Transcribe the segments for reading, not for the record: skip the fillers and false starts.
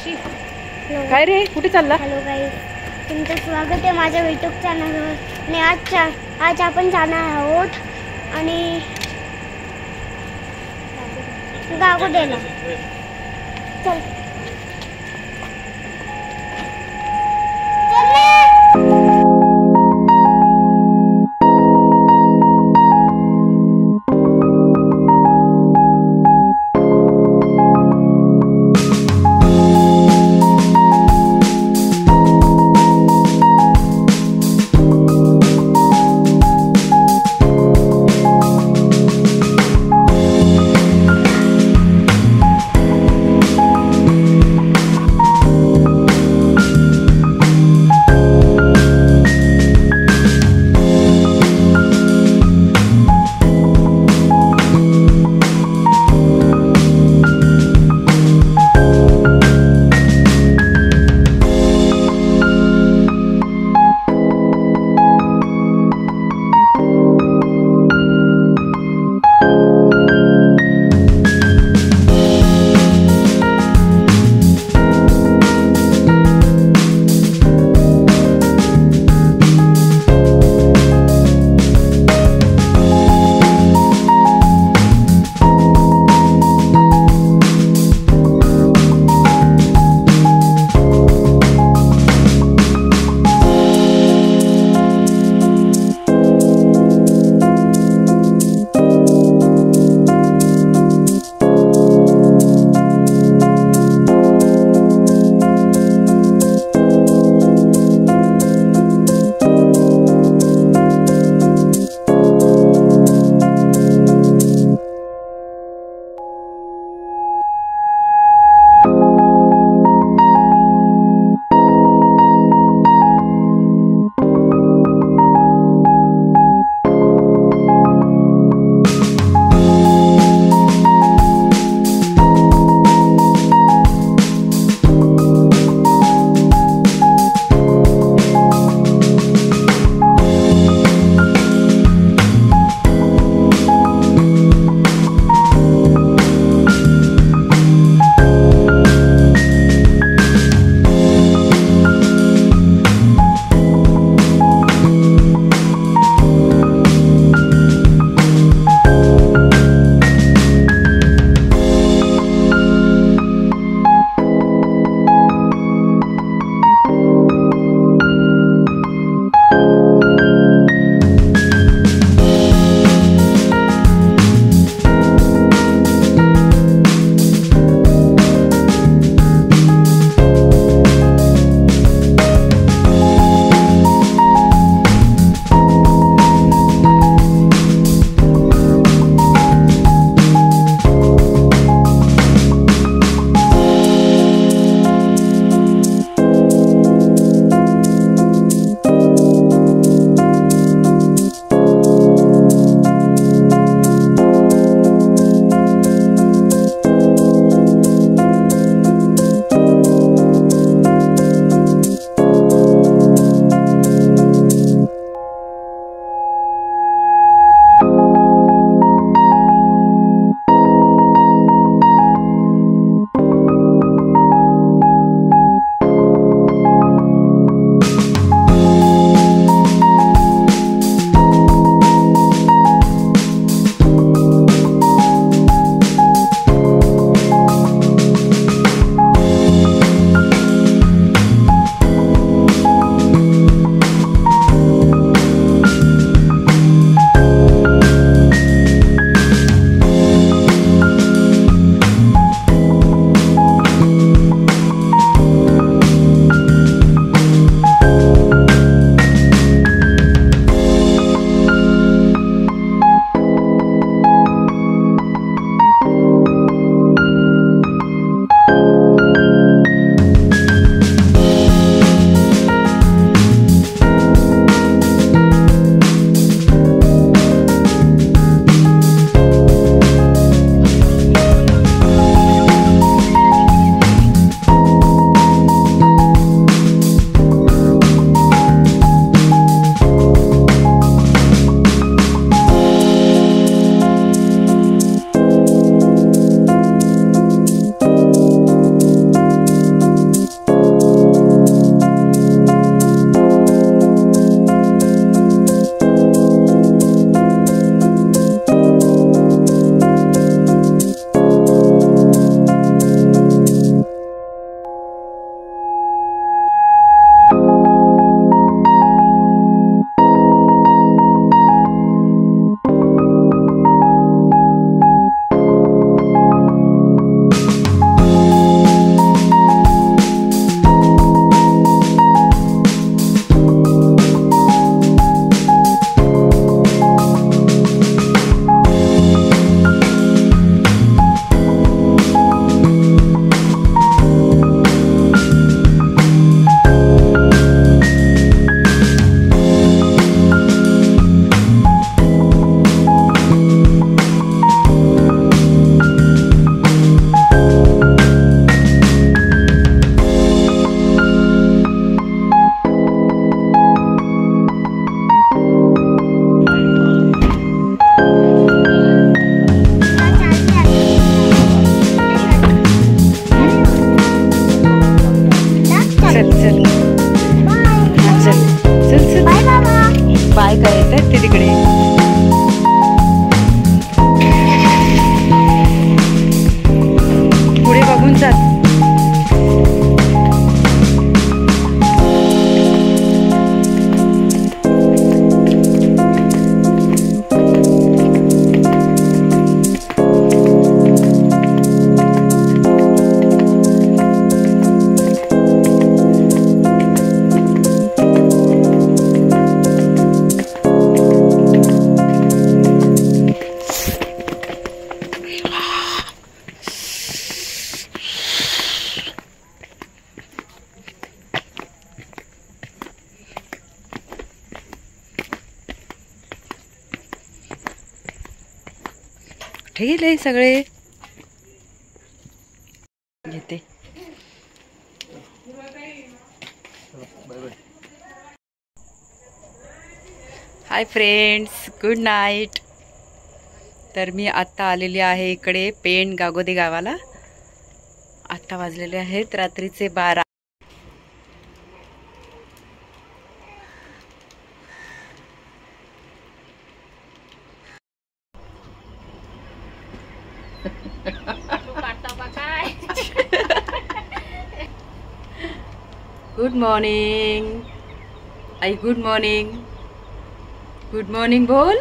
मावशी काय रे, कुठे चालला? हॅलो गाईस, तुमचं स्वागत आहे माझ्या यूट्यूब चॅनलवर. आणि आज आपण जाणार आहोत आणि गावडेला. चल कुठे गेले सगळे? घेते. Hi friends, good night. तर मी आत्ता आलेली आहे इकडे पेण गागोदे गावाला. आत्ता वाजलेले आहेत रात्रीचे 12. Good morning I, good morning. Good morning बोल.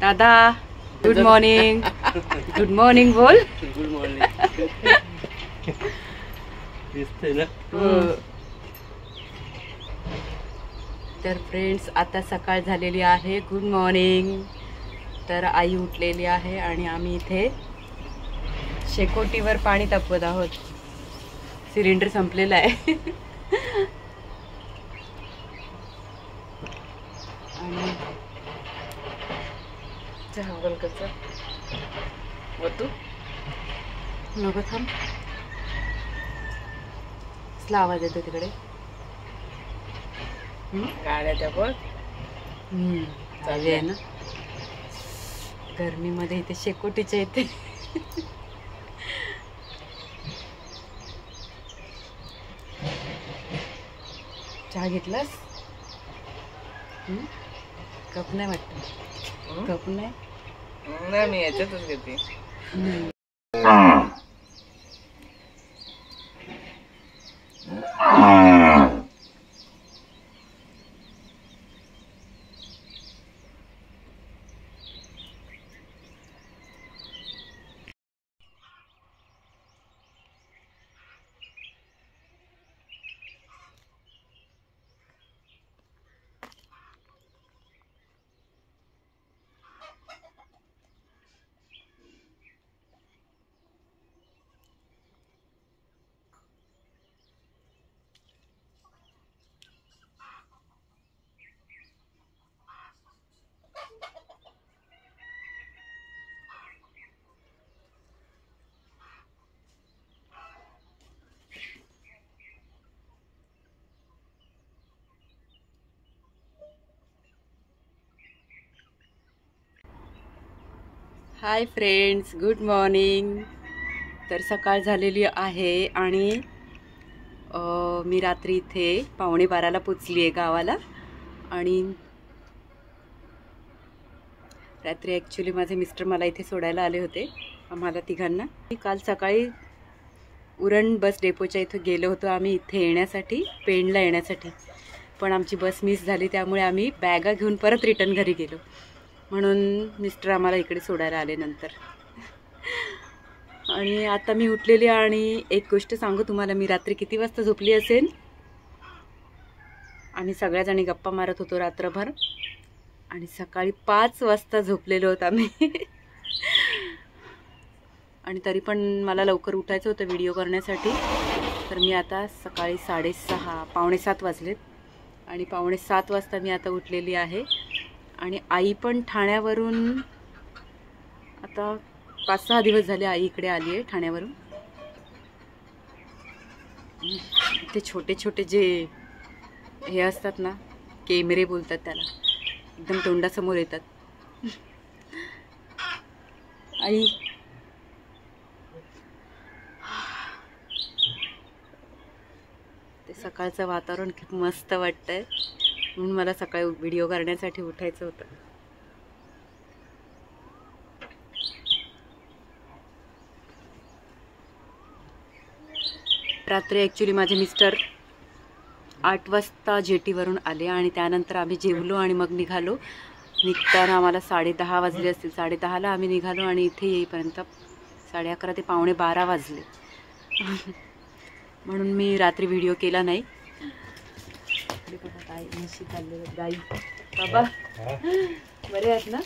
दादा गुड मॉर्निंग. गुड मॉर्निंग बोल. Good morning. दिसते ना. तर फ्रेंड्स, आता सकाळ झालेली आहे. Good morning. तर आई उठलेली आहे आणि आम्ही इथे शेकोटीवर पाणी तापवत आहोत. सिलेंडर संपलेला आहे. आणि चहा बलकचा वतू नको, थांब. कसला आवाज येतो तिकडे? गाड्याच्या पण चालू आहे ना. गरमीमध्ये इथे शेकोटीच्या येते. चहा घेतलास? कप नाही वाटत. कप नाही. मी याच्यातच घेते. Hi friends, good morning. तर सकाळ झालेली आहे आणि मी रात्री इथे 11:15 पोचली आहे गावाला. आणि रात्री ॲक्च्युली माझे मिस्टर मला इथे सोडायला आले होते, आम्हाला तिघांना. काल सकाळी उरण बस डेपोच्या इथं गेलो होतो आम्ही इथे येण्यासाठी, पेणला येण्यासाठी. पण आमची बस मिस झाली, त्यामुळे आम्ही बॅगा घेऊन परत रिटर्न घरी गेलो. म्हणून मिस्टर आम्हाला इकडे सोडायला आले नंतर. आणि आता मी उठलेली. आणि एक गोष्ट सांगू तुम्हाला, मी रात्री किती वाजता झोपली असेल? आम्ही सगळ्याजणी गप्पा मारत होतो रात्रभर आणि सकाळी 5 वाजता झोपलेलो होतो आम्ही. आणि तरी पण मला लवकर उठायचं होतं व्हिडिओ करण्यासाठी. तर मी आता सकाळी 6:30 पावणे 7 वाजलेत आणि 6:45 वाजता मी आता उठलेली आहे. आणि आई पण ठाण्यावरून, आता 5-6 दिवस झाले आई इकडे आली आहे ठाण्यावरून. ते छोटे छोटे जे हे असतात ना, कॅमेरे बोलतात त्याला, एकदम तोंडासमोर येतात. आई ते सकाळचं वातावरण खूप मस्त वाटतंय, म्हणून मला सकाळी व्हिडिओ करण्यासाठी उठायचं होतं. रात्री ॲक्च्युली माझे मिस्टर 8 वाजता जेटीवरून आले आणि त्यानंतर आम्ही जेवलो आणि मग निघालो. निघताना आम्हाला 10:30 वाजले असतील. 10:30ला आम्ही निघालो आणि इथे येईपर्यंत 11:30 ते 11:45 वाजले. म्हणून मी रात्री व्हिडिओ केला नाही. काय म्हशी चालले गाई. बाबा बरे आहेत ना?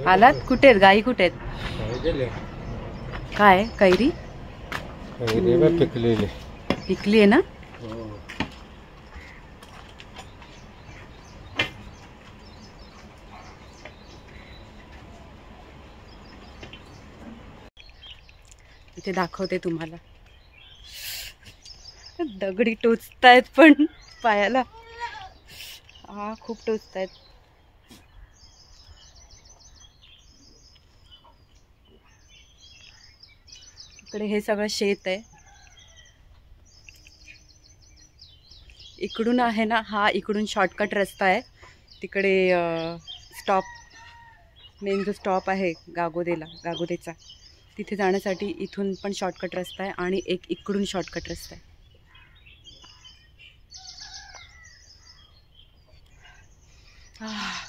आलात? कुठे आहेत गाई? कुठे आहेत? काय कैरी पिकली आहे ना? इथे दाखवते तुम्हाला. दगडी टोचतायत पण पायाला. हा खूप टोचतायत. इकडे हे सगळं शेत आहे. इकडून आहे ना, हा इकडून शॉर्टकट रस्ता आहे. तिकडे स्टॉप, मेन जो स्टॉप आहे गागोदेचा, तिथे जाण्यासाठी इथून पण शॉर्टकट रस्ता आहे आणि एक इकडून शॉर्टकट रस्ता आहे.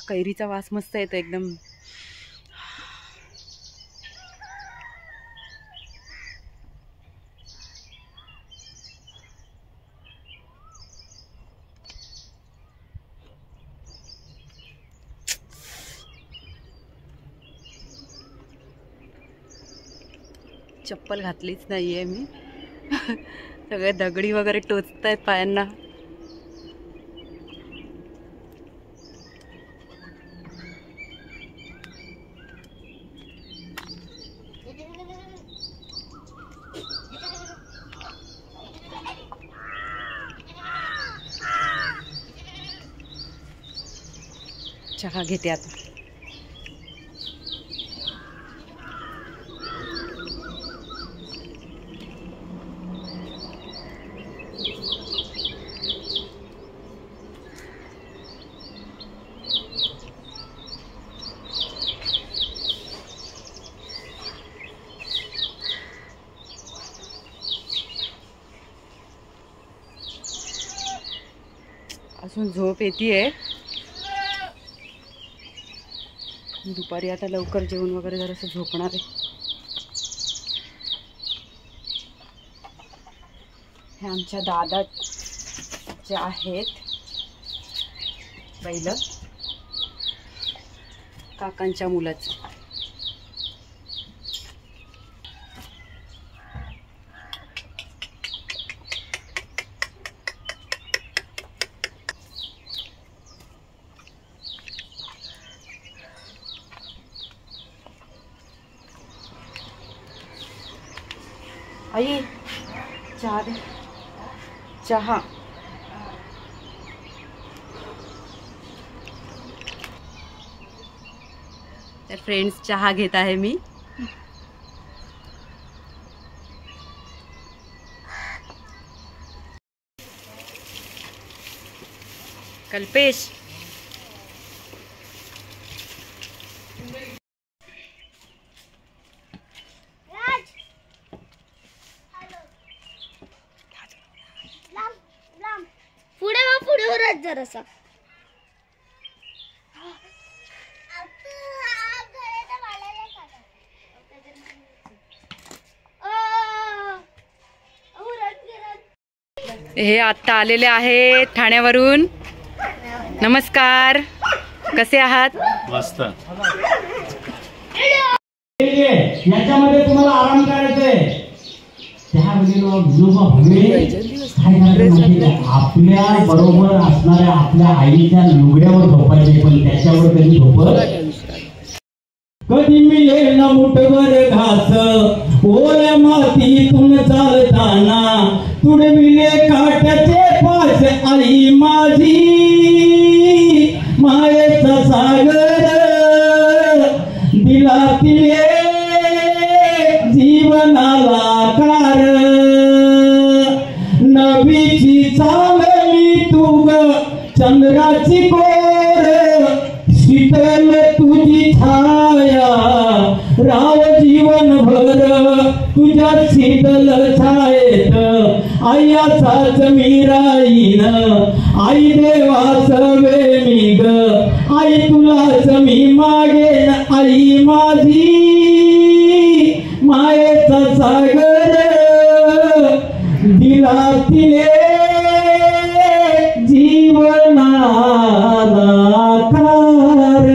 कैरीचा वास मस्त येतो एकदम. चप्पल घातलीच नाहीये मी. सगळे दगडी वगैरे टोचतायत पायांना. चहा घेते आता. अजून झोप येतीये. दुपारी आता लवकर जेवण वगैरे जरासं झोपणार आहे. हे आमच्या दादा जे आहेत बैल, काकांच्या मुलाचं. आई चहा दे. चहा. तर फ्रेंड्स, चहा घेत आहे मी. कल्पेश, पुढे उरत जरासा. हे आत्ता आलेले आहेत ठाण्यावरून. नमस्कार, कसे आहात? मस्त. याच्यामध्ये तुम्हाला आराम करायचा आहे. आपल्या बरोबर असणाऱ्या आपल्या आईच्या लुगड्यावर झोपायचे, पण त्याच्यावर कधी झोपत. कधी मिळेल ना मुठभर घास ओल्या मातीतून चालताना, तुडे मिले काट्याचे पास आई माझी, मायेचा सागर दिला तिने जीवनाला कार. नबीची चांगली तुग चंद्राची कोर, शीतल तुझी छाया राव जीवनभर तुझ्या शीतल छायेत. आईचाच मी राहीन, आई देवाच वे मी ग, आई तुलाच मी मागेन आई माझी, मायेचा सागर दिला तिने जीवनाला कार.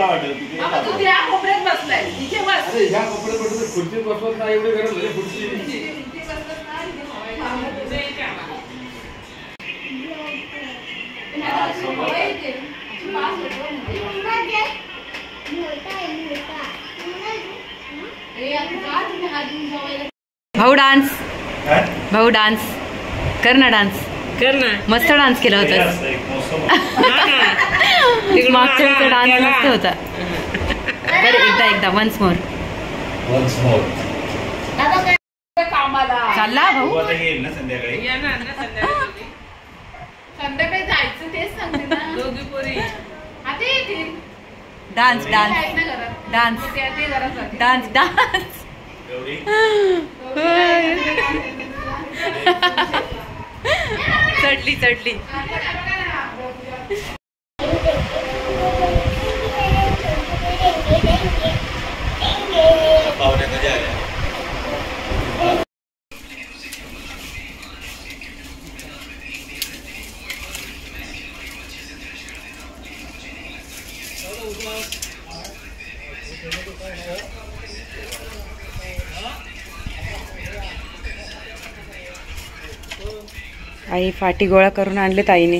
वाटेल तू त्या कोपऱ्यात बसलाय तिथे बस. अरे ह्या कोपऱ्यात बसलं खुर्चीत बसवत नाही एवढे गरज म्हणजे खुर्ची भाऊ डान्स भाऊ डान्स कर ना डान्स कर ना. मस्त डान्स केला होता मागच्या वेळेचा डान्स मस्त होता. बरं एकदा वन्स मोर चालला भाऊ. येईल ना संध्याकाळी संध्याकाळी जायचं तेच सांगते ना. दोघी पोरी आता येतील. Dance dance dance dance dance. चढली चढली. आई फाटी गोळा करून आणले ताईने.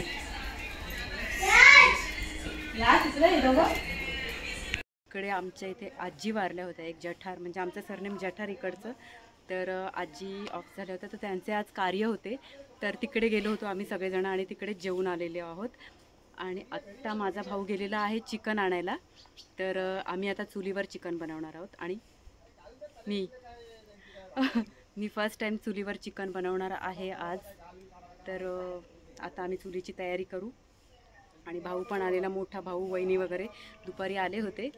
इकडे आमच्या इथे आजी वारल्या होत्या. एक जठार म्हणजे आमचं सरनेम जठार इकडचं. तर आजी ऑफ झाल्या होत्या तर त्यांचे आज कार्य होते तर तिकडे गेलो होतो आम्ही सगळेजण आणि तिकडे जेवून आलेले आहोत. आणि आत्ता माझा भाऊ गेलेला आहे चिकन आणायला. तर आम्ही आता चुलीवर चिकन बनवणार आहोत. आणि मी फर्स्ट टाइम चुलीवर चिकन बनवणार आहे आज. तर आता आम्ही चुलीची तयारी करू. आणि भाऊ पण आलेला, मोठा भाऊ, वहिनी वगैरे दुपारी आले होते.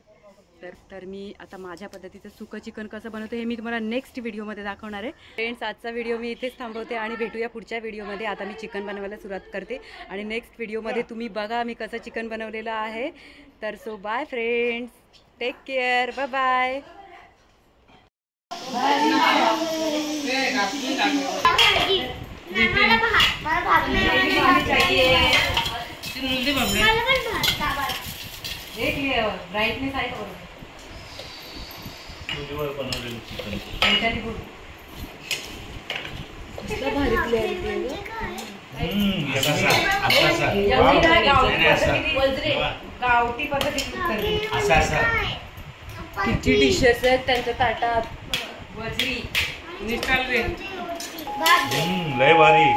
तर मी आता माझ्या पद्धतीचं सुकं चिकन कसं बनवते हे मी तुम्हाला नेक्स्ट व्हिडिओमध्ये दाखवणार आहे. फ्रेंड्स आजचा व्हिडिओ मी इथेच थांबवते आणि भेटूया पुढच्या व्हिडिओमध्ये. आता मी चिकन बनवायला सुरुवात करते आणि नेक्स्ट व्हिडिओमध्ये तुम्ही बघा मी कसं चिकन बनवलेलं आहे. तर so bye friends, take care, bye bye. Brightness आहे गावठी पद्धतीने किती डिशेस आहेत त्यांच्या ताटात. वजरी लय भारी.